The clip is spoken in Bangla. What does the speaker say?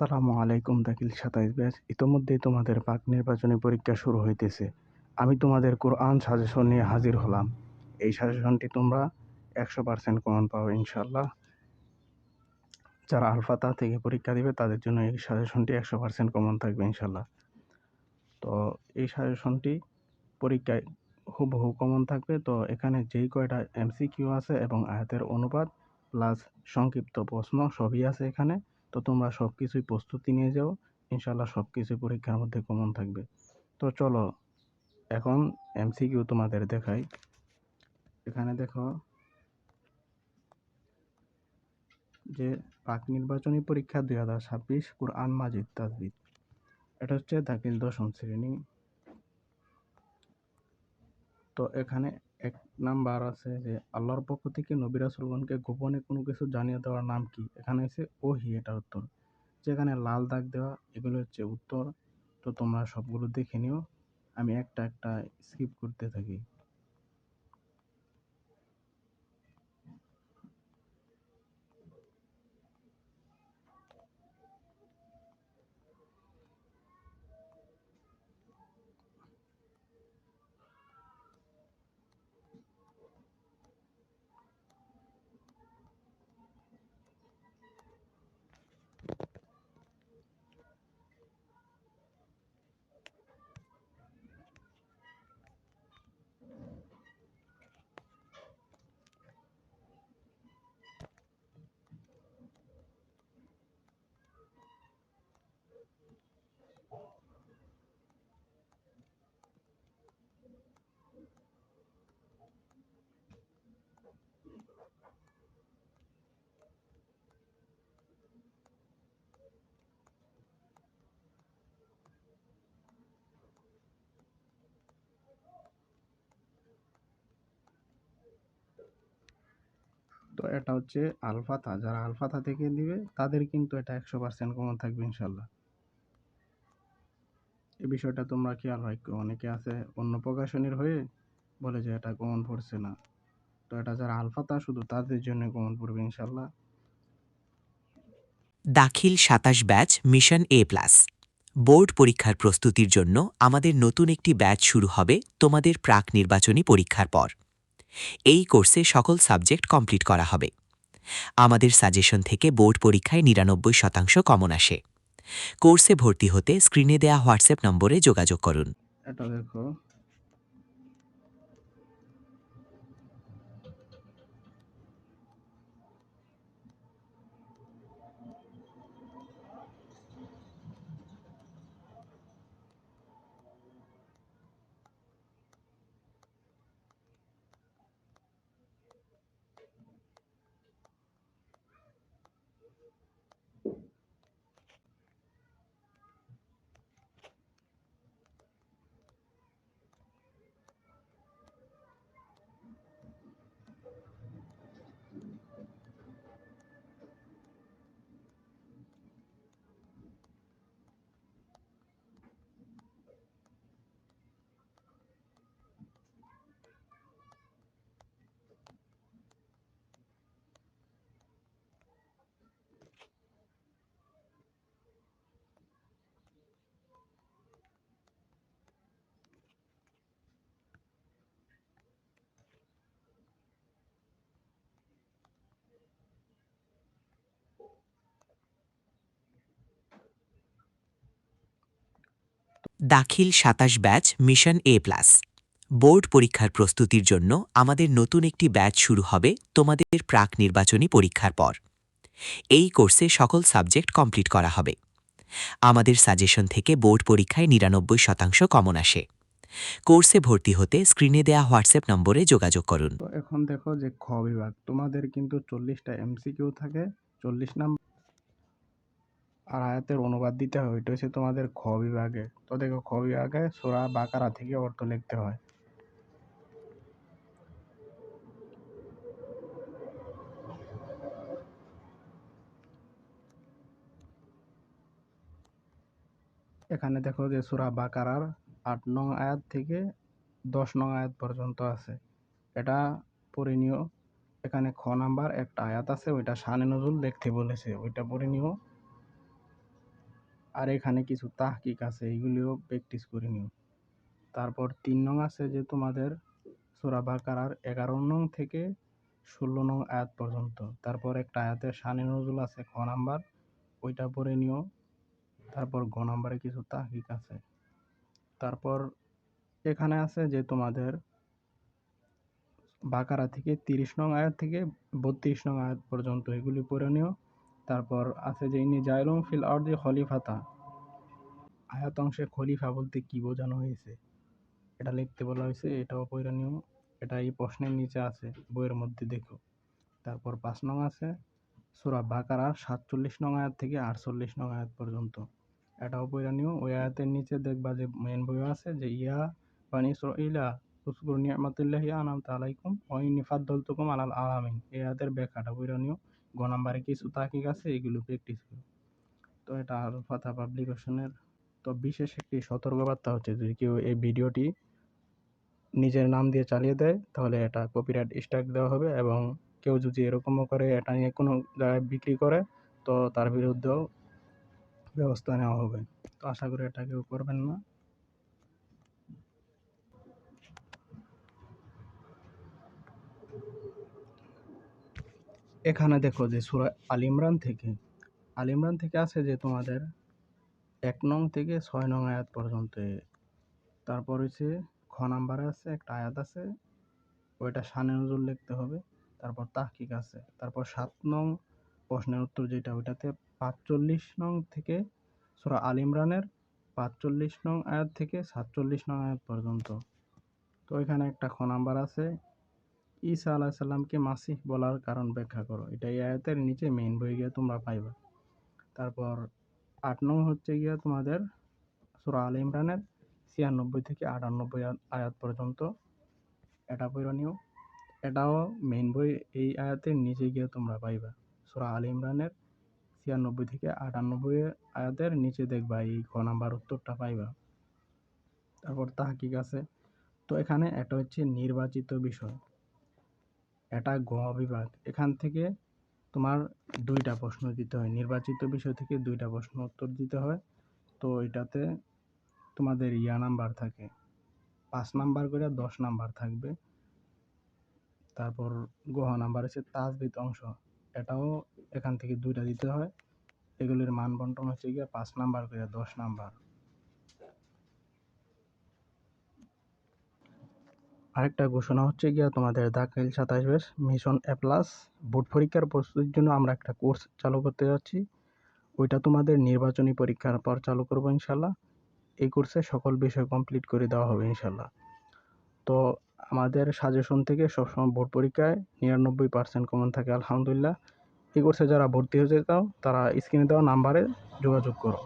আসসালামু আলাইকুম দাখিল ২৭ ব্যাচ। ইতোমধ্যেই তোমাদের পাক নির্বাচনী পরীক্ষা শুরু হইতেছে। আমি তোমাদের কোরআন সাজেশন নিয়ে হাজির হলাম। এই সাজেশনটি তোমরা ১০০% কমন পাবে ইনশাআল্লাহ। যারা আলফাতা থেকে পরীক্ষা দিবে তাদের জন্য এই সাজেশনটি ১০০% কমন থাকবে ইনশাআল্লাহ। তো এই সাজেশনটি পরীক্ষায় হুবহু কমন থাকবে। তো এখানে যেই কয়টা এমসিকিউ আছে এবং আয়াতের অনুবাদ প্লাস সংক্ষিপ্ত প্রশ্ন সবই আছে এখানে। তো তোমরা সব কিছুই প্রস্তুতি নিয়ে যাও, ইনশাল্লাহ সব কিছুই পরীক্ষার মধ্যে কমন থাকবে। তো চলো এখন এমসিকিউ তোমাদের দেখাই। এখানে দেখো যে পাক নির্বাচনী পরীক্ষা ২০২৬ কুরআন মাজিদ তাজবিদ, এটা হচ্ছে দাখিল ১০ম শ্রেণী। তো এখানে ১ নাম্বার আছে যে আল্লাহর পক্ষ থেকে নবী রাসূলগণকে গোপনে কোনো কিছু জানিয়ে দেওয়ার নাম কি? এখানে হচ্ছে ওহী, এটা উত্তর। যেখানে লাল দাগ দেওয়া এগুলো হচ্ছে উত্তর। তো তোমরা সবগুলো দেখে নিও, আমি একটা একটা স্কিপ করতে থাকি। তো এটা হচ্ছে আলফাতা। যারা আলফাতা থেকে দিবে তাদের কিন্তু এটা ১০০% কমন থাকবে ইনশাল্লাহ। এই বিষয়টা তোমরা খেয়াল রাখো। অনেকে আছে অন্য প্রকাশনীর হয়ে বলে যে এটা কমন পড়ছে না। তো এটা যারা আলফাতা শুধু তাদের জন্য কমন পড়বে ইনশাল্লাহ। দাখিল ২৭ ব্যাচ মিশন এ প্লাস বোর্ড পরীক্ষার প্রস্তুতির জন্য আমাদের নতুন একটি ব্যাচ শুরু হবে তোমাদের প্রাক নির্বাচনী পরীক্ষার পর। এই কোর্সে সকল সাবজেক্ট কমপ্লিট করা হবে। আমাদের সাজেশন থেকে বোর্ড পরীক্ষায় ৯৯% কমন আসে। কোর্সে ভর্তি হতে স্ক্রিনে দেয়া হোয়াটসঅ্যাপ নম্বরে যোগাযোগ করুন। এটা দেখো, দাখিল ২৭ ব্যাচ মিশন এ প্লাস বোর্ড পরীক্ষার প্রস্তুতির জন্য আমাদের নতুন একটি ব্যাচ শুরু হবে তোমাদের প্রাক নির্বাচনী পরীক্ষার পর। এই কোর্সে সকল সাবজেক্ট কমপ্লিট করা হবে। আমাদের সাজেশন থেকে বোর্ড পরীক্ষায় ৯৯% কমন আসে। কোর্সে ভর্তি হতে স্ক্রিনে দেয়া হোয়াটসঅ্যাপ নম্বরে যোগাযোগ করুন। তো এখন দেখো যে খ বিভাগ, তোমাদের কিন্তু 40টা এমসিকিউ থাকে, 40 নাম্বার, আর আয়াতের অনুবাদ দিতে হয়। ওইটা হচ্ছে তোমাদের খ বিভাগে। তো দেখো খ বিভাগে সূরা বাকারা থেকে অর্থ লিখতে হয়। এখানে দেখো যে সূরা বাকারার ৮ নং আয়াত থেকে ১০ নং আয়াত পর্যন্ত আছে, এটা পড়ে নিও। এখানে খ নাম্বার একটা আয়াত আছে, ওইটা শানে নজুল লিখতে বলেছে, ওইটা পড়ে নিও। আর এখানে কিছু তাহকিক আছে, এগুলিও প্র্যাকটিস করে নিও। তারপর 3 নং আছে যে তোমাদের সূরা বাকারার 11 নং থেকে 16 নং আয়াত পর্যন্ত। তারপর একটা আয়াতের শানে নজুল আছে খ নাম্বার, ওইটা পড়ে নিও। তারপর গ নাম্বারে কিছু তাহকিক আছে। তারপর এখানে আছে যে তোমাদের বাকারা থেকে 30 নং আয়াত থেকে 32 নং আয়াত পর্যন্ত, এগুলি পড়ে নিও। তারপর আছে যে ইনি জাইলুম ফিল আরদি খলিফাতা, আয়াত অংশে খলিফা বলতে কি বোঝানো হয়েছে এটা লিখতে বলা হয়েছে, এটাও পড়ে নিও। এটা এই প্রশ্নের নিচে আছে, বইয়ের মধ্যে দেখো। তারপর 5 নং আছে সূরা বাকারার 47 নং আয়াত থেকে 48 নং আয়াত পর্যন্ত, এটাও পড়ে নিও। ওই আয়াতের নিচে দেখবা যে মেন বই আছে যে ইয়া বানি ইসরাঈলা উযকুরু নি'মাতাল্লাহি আন'আমতা আলাইকুম ওয়া ইন্নী ফাদ্দালতুকুম আলাল আলামিন, এই আয়াতের ব্যাখ্যাটা পড়ে নিও। গ নাম্বারে কিছু তাহকিক আছে, এগুলো প্র্যাকটিস করো। তো এটা আল ফাতহা পাবলিকেশনের। তো বিশেষ একটি সতর্কবার্তা হচ্ছে, যদি কেউ এই ভিডিওটি নিজের নাম দিয়ে চালিয়ে দেয় তাহলে এটা কপিরাইট স্ট্রাইক দেওয়া হবে, এবং কেউ যদি এরকমও করে এটা নিয়ে কোনো জায়গায় বিক্রি করে তো তার বিরুদ্ধেও ব্যবস্থা নেওয়া হবে। তো আশা করি এটা কেউ করবেন না। এখানে দেখো যে সূরা আল ইমরান থেকে আছে যে তোমাদের 1 নং থেকে 6 নং আয়াত পর্যন্ত। তারপর হচ্ছে খ নাম্বারে আছে একটা আয়াত আছে, ওইটা শানে নজুল লিখতে হবে। তারপর তাহকিক আছে। তারপর 7 নং প্রশ্নের উত্তর যেটা, ওইটাতে 45 নং থেকে সূরা আল ইমরানের 45 নং আয়াত থেকে 47 নং আয়াত পর্যন্ত। তো এখানে একটা খ নাম্বার আছে, ঈসা আলাইহিস সালামকে মাসিহ বলার কারণ ব্যাখ্যা করো, এটা এই আয়াতের নিচে মেইন বই গিয়ে তোমরা পাইবা। তারপর 8 নং হচ্ছে গিয়া তোমাদের সূরা আল ইমরানের 96 থেকে 98 আয়াত পর্যন্ত, এটা পড়ে নিও। এটাও মেইন বই এই আয়াতের নিচে গিয়ে তোমরা পাইবা। সূরা আল ইমরানের 96 থেকে 98 আয়াতের নিচে দেখবা এই খ নাম্বার উত্তরটা পাইবা। তারপর তাহকিক আছে। তো এখানে এটা হচ্ছে নির্বাচিত বিষয়, এটা গ বিভাগ। এখান থেকে তোমার 2টা প্রশ্ন দিতে হয়, নির্বাচিত বিষয় থেকে 2টা প্রশ্ন উত্তর দিতে হয়। তো এটাতে তোমাদের নাম্বার থাকে 5 নাম্বার করে 10 নাম্বার থাকবে। তারপর গ নাম্বার হচ্ছে তাজবিদ অংশ, এটাও এখান থেকে 2টা দিতে হয়। এগুলির মান বন্টন হচ্ছে গিয়ে 5 নাম্বার করে 10 নাম্বার। আরেকটা ঘোষণা হচ্ছে গিয়া তোমাদের দাখিল 27 ব্যাচ মিশন এ প্লাস বোর্ড পরীক্ষার প্রস্তুতির জন্য আমরা একটা কোর্স চালু করতে যাচ্ছি। ওইটা তোমাদের নির্বাচনী পরীক্ষার পর চালু করবো ইনশাল্লাহ। এই কোর্সে সকল বিষয় কমপ্লিট করে দেওয়া হবে ইনশাল্লাহ। তো আমাদের সাজেশন থেকে সবসময় বোর্ড পরীক্ষায় 99% কমন থাকে আলহামদুলিল্লাহ। এই কোর্সে যারা ভর্তি হতে চাও তারা স্ক্রিনে দেওয়া নাম্বারে যোগাযোগ করো।